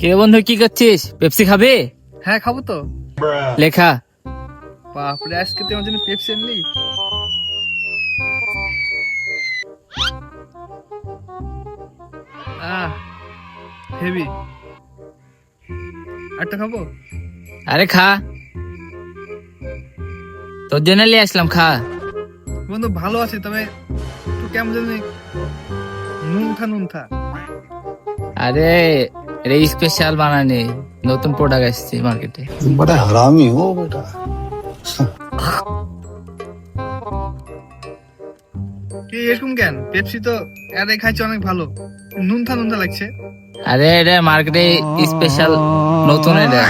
কে বন্ধু, কি করছিস? পেপসি খাবে? হ্যাঁ খাবো তো। লেখা। বাপরে, আজকে তুই আমার জন্য পেপসি আনলি? আহ, হেভি। আরেকটা খাবো? আরে খা, তোর জন্য নিয়ে আসলাম, খা। বন্ধু ভালো আছে, তবে একটু কেমন জানি নুনথা নুনথা। আরে এটা স্পেশাল বানানি, নতুন প্রোডাক্ট আসছে মার্কেটে। तुम बड़ा हरामी हो बेटा। কি এরকম কেন? পেপসি তো এরাই খাইছে অনেক ভালো, নুনথা নুনথা লাগছে। আরে এটা মার্কেটে স্পেশাল, নতুন এটা।